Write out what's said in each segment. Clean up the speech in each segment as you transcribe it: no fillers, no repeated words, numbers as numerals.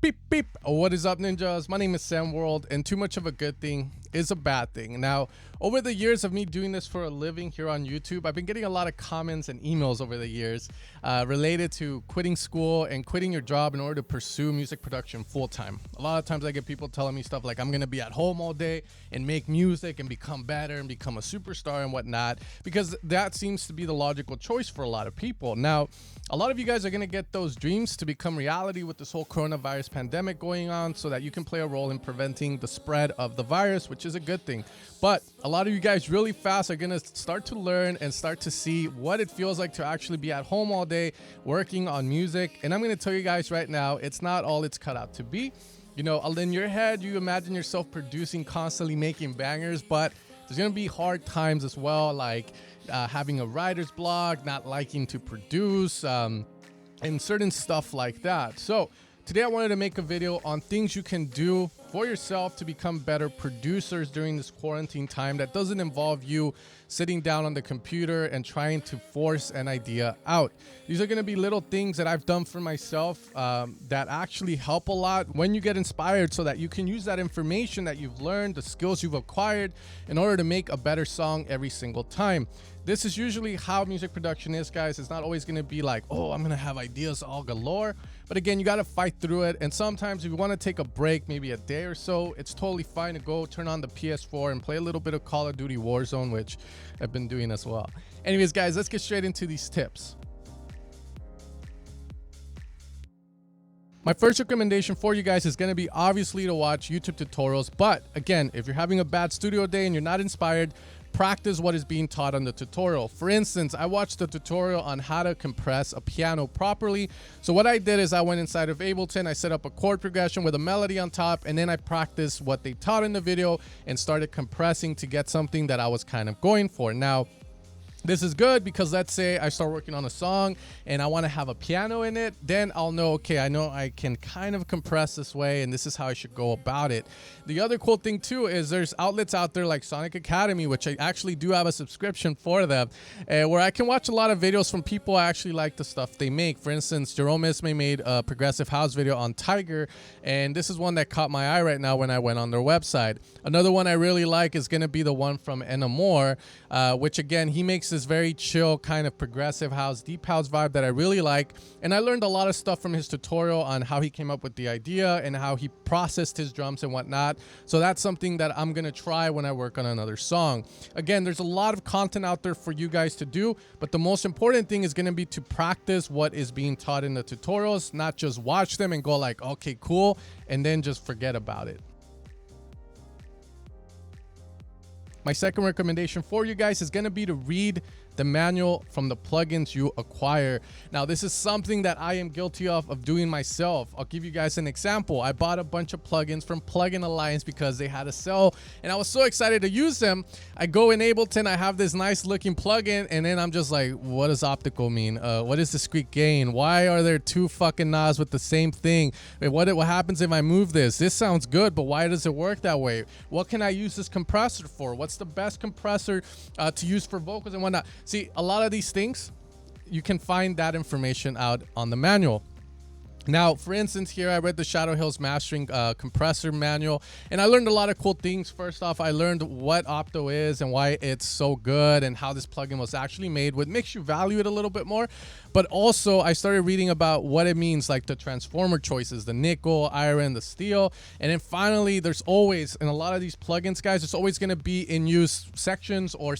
Beep beep. What is up, ninjas? My name is Sam World, and too much of a good thing is a bad thing. Now, over the years of me doing this for a living here on YouTube, I've been getting a lot of comments and emails over the years related to quitting school and quitting your job in order to pursue music production full time. A lot of times I get people telling me stuff like I'm gonna be at home all day and make music and become better and become a superstar and whatnot, because that seems to be the logical choice for a lot of people. Now, a lot of you guys are gonna get those dreams to become reality with this whole coronavirus pandemic going on, so that you can play a role in preventing the spread of the virus, which is a good thing. But a lot of you guys really fast are gonna start to learn and start to see what it feels like to actually be at home all day working on music. And I'm gonna tell you guys right now, it's not all it's cut out to be. You know, in your head, you imagine yourself producing, constantly making bangers, but there's gonna be hard times as well, like having a writer's block, not liking to produce, and certain stuff like that. So today I wanted to make a video on things you can do for yourself to become better producers during this quarantine time that doesn't involve you sitting down on the computer and trying to force an idea out. These are going to be little things that I've done for myself that actually help a lot when you get inspired, so that you can use that information that you've learned, the skills you've acquired, in order to make a better song every single time. This is usually how music production is, guys. It's not always going to be like, oh, I'm going to have ideas all galore. But again, you got to fight through it. And sometimes if you want to take a break, maybe a day or so, it's totally fine to go turn on the PS4 and play a little bit of Call of Duty Warzone, which I've been doing as well. Anyways, guys, let's get straight into these tips. My first recommendation for you guys is going to be obviously to watch YouTube tutorials. But again, if you're having a bad studio day and you're not inspired, practice what is being taught on the tutorial. For instance, I watched the tutorial on how to compress a piano properly. So what I did is I went inside of Ableton, I set up a chord progression with a melody on top, and then I practiced what they taught in the video and started compressing to get something that I was kind of going for. Now, this is good because let's say I start working on a song and I want to have a piano in it, then I'll know, okay, I know I can kind of compress this way and this is how I should go about it. The other cool thing too is there's outlets out there like Sonic Academy, which I actually do have a subscription for them, where I can watch a lot of videos from people I actually like the stuff they make. For instance, Jerome Ismay made a progressive house video on Tiger, and this is one that caught my eye right now when I went on their website. Another one I really like is going to be the one from Enamore, which again, he makes this very chill kind of progressive house, deep house vibe that I really like. And I learned a lot of stuff from his tutorial on how he came up with the idea and how he processed his drums and whatnot. So that's something that I'm gonna try when I work on another song. Again, there's a lot of content out there for you guys to do, but the most important thing is gonna be to practice what is being taught in the tutorials, not just watch them and go like, okay, cool, and then just forget about it. My second recommendation for you guys is going to be to read the manual from the plugins you acquire. Now, this is something that I am guilty of doing myself. I'll give you guys an example. I bought a bunch of plugins from Plugin Alliance because they had a sale, and I was so excited to use them. I go in Ableton, I have this nice looking plugin, and then I'm just like, what does optical mean? What is discrete gain? Why are there two fucking knobs with the same thing? Wait, what happens if I move this? This sounds good, but why does it work that way? What can I use this compressor for? What's the best compressor to use for vocals and whatnot? See, a lot of these things, you can find that information out on the manual. Now, for instance, here I read the Shadow Hills mastering compressor manual, and I learned a lot of cool things. First off, I learned what opto is and why it's so good and how this plugin was actually made, which makes you value it a little bit more. But also, I started reading about what it means, like the transformer choices, the nickel, iron, the steel. And then finally, there's always, in a lot of these plugins, guys, there's always going to be in use sections where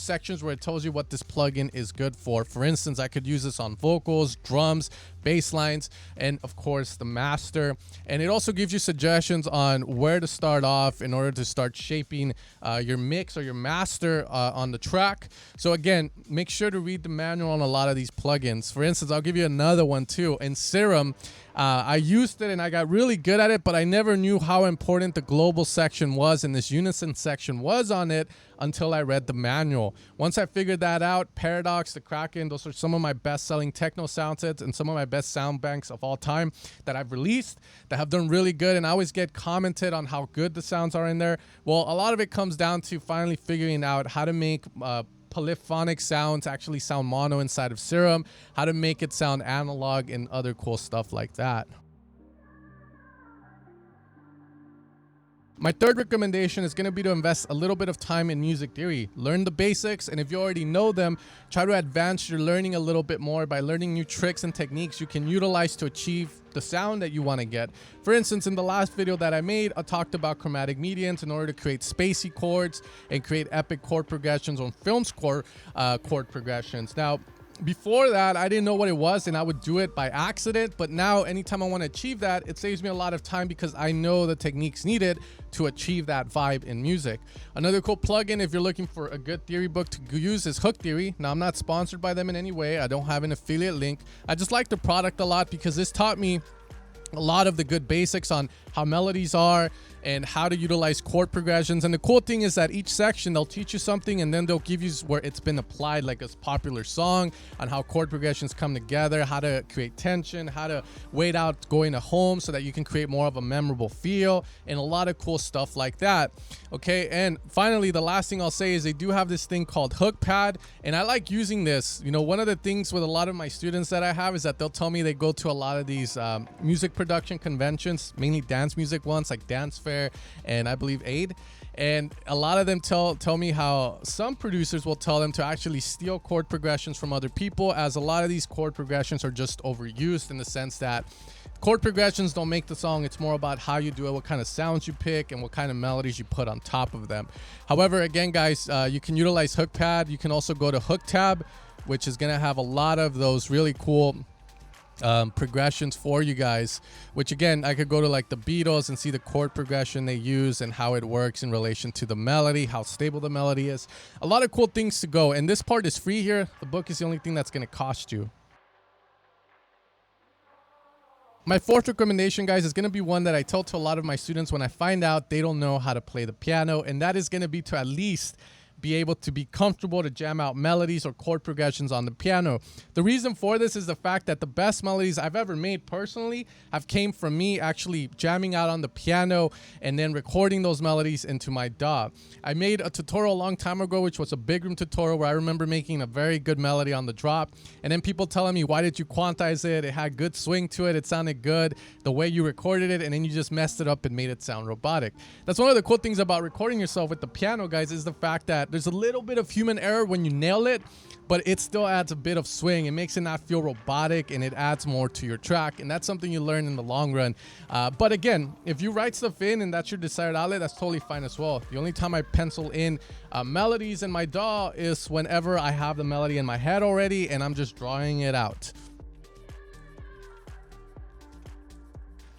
it tells you what this plugin is good for. For instance, I could use this on vocals, drums, bass lines, and of course the master. And it also gives you suggestions on where to start off in order to start shaping your mix or your master on the track. So again, make sure to read the manual on a lot of these plugins. For instance, I'll give you another one too. In Serum, I used it and I got really good at it, but I never knew how important the global section was and this unison section was on it until I read the manual. Once I figured that out, Paradox, the Kraken, those are some of my best-selling techno sound sets and some of my best sound banks of all time that I've released that have done really good, and I always get commented on how good the sounds are in there. Well, a lot of it comes down to finally figuring out how to make polyphonic sounds actually sound mono inside of Serum, how to make it sound analog, and other cool stuff like that. My third recommendation is going to be to invest a little bit of time in music theory. Learn the basics, and if you already know them, try to advance your learning a little bit more by learning new tricks and techniques you can utilize to achieve the sound that you want to get. For instance, in the last video that I made, I talked about chromatic medians in order to create spacey chords and create epic chord progressions on film score chord progressions. Now, before that, I didn't know what it was and I would do it by accident, but now anytime I want to achieve that, it saves me a lot of time because I know the techniques needed to achieve that vibe in music. Another cool plugin if you're looking for a good theory book to use is Hook Theory. Now, I'm not sponsored by them in any way. I don't have an affiliate link. I just like the product a lot because this taught me a lot of the good basics on how melodies are and how to utilize chord progressions. And the cool thing is that each section they'll teach you something and then they'll give you where it's been applied, like a popular song, on how chord progressions come together, how to create tension, how to wait out going to home so that you can create more of a memorable feel, and a lot of cool stuff like that. Okay, and finally, the last thing I'll say is they do have this thing called Hook Pad, and I like using this. You know, one of the things with a lot of my students that I have is that they'll tell me they go to a lot of these music production conventions, mainly dance music ones like Dance Fair and I believe Aid, and a lot of them tell me how some producers will tell them to actually steal chord progressions from other people, as a lot of these chord progressions are just overused in the sense that chord progressions don't make the song. It's more about how you do it, what kind of sounds you pick, and what kind of melodies you put on top of them. However, again, guys, you can utilize Hook Pad. You can also go to Hook Tab, which is going to have a lot of those really cool progressions for you guys, which again, I could go to like the Beatles and see the chord progression they use and how it works in relation to the melody, how stable the melody is. A lot of cool things to go, and this part is free here. The book is the only thing that's going to cost you. My fourth recommendation, guys, is going to be one that I tell to a lot of my students when I find out they don't know how to play the piano, and that is going to be to at least be able to be comfortable to jam out melodies or chord progressions on the piano. The reason for this is the fact that the best melodies I've ever made personally have came from me actually jamming out on the piano and then recording those melodies into my DAW. I made a tutorial a long time ago, which was a big room tutorial, where I remember making a very good melody on the drop, and then people telling me, why did you quantize it? It had good swing to it. It sounded good the way you recorded it, and then you just messed it up and made it sound robotic. That's one of the cool things about recording yourself with the piano, guys, is the fact that there's a little bit of human error when you nail it, but it still adds a bit of swing. It makes it not feel robotic, and it adds more to your track, and that's something you learn in the long run. But again, if you write stuff in and that's your desired outlet, that's totally fine as well. The only time I pencil in melodies in my DAW is whenever I have the melody in my head already and I'm just drawing it out.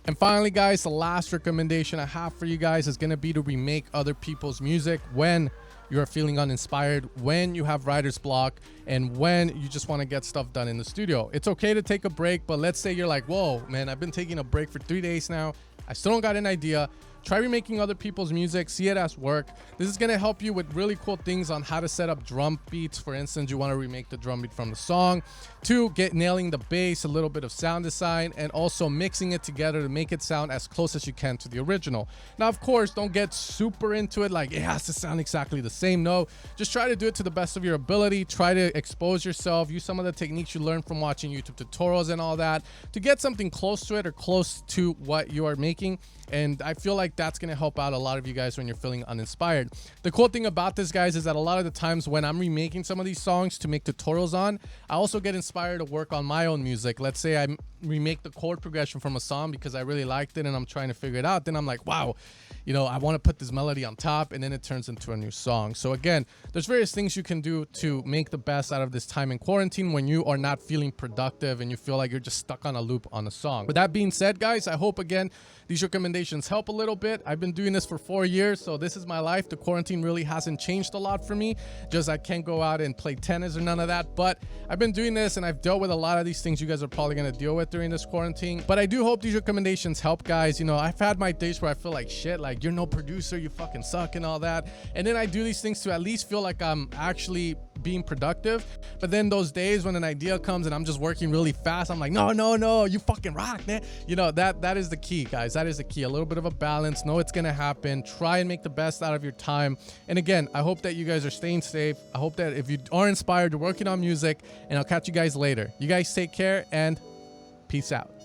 And finally, guys, the last recommendation I have for you guys is going to be to remake other people's music when you are feeling uninspired, when you have writer's block, and when you just want to get stuff done in the studio. It's okay to take a break, but let's say you're like, whoa, man, I've been taking a break for 3 days now. I still don't got an idea. Try remaking other people's music, see it as work. This is going to help you with really cool things on how to set up drum beats. For instance, you want to remake the drum beat from the song, to nailing the bass, a little bit of sound design, and also mixing it together to make it sound as close as you can to the original. Now, of course, don't get super into it like it has to sound exactly the same. No, just try to do it to the best of your ability. Try to expose yourself, use some of the techniques you learned from watching YouTube tutorials and all that to get something close to it or close to what you are making. And I feel like that's going to help out a lot of you guys when you're feeling uninspired. The cool thing about this, guys, is that a lot of the times when I'm remaking some of these songs to make tutorials on, I also get inspired to work on my own music. Let's say I remake the chord progression from a song because I really liked it and I'm trying to figure it out. Then I'm like, wow, you know, I want to put this melody on top, and then it turns into a new song. So again, there's various things you can do to make the best out of this time in quarantine when you are not feeling productive and you feel like you're just stuck on a loop on a song. With that being said, guys, I hope again these recommendations help a little bit. I've been doing this for 4 years, so this is my life. The quarantine really hasn't changed a lot for me. Just I can't go out and play tennis or none of that, but I've been doing this and I've dealt with a lot of these things you guys are probably going to deal with during this quarantine. But I do hope these recommendations help, guys. You know, I've had my days where I feel like shit, like you're no producer, you fucking suck and all that. And then I do these things to at least feel like I'm actually being productive. But then those days when an idea comes and I'm just working really fast, I'm like, no, you fucking rock, man. You know, that is the key, guys. That is the key. A little bit of a balance. Know it's gonna happen. Try and make the best out of your time. And again, I hope that you guys are staying safe. I hope that if you are inspired, you're working on music, and I'll catch you guys later. You guys take care and peace out.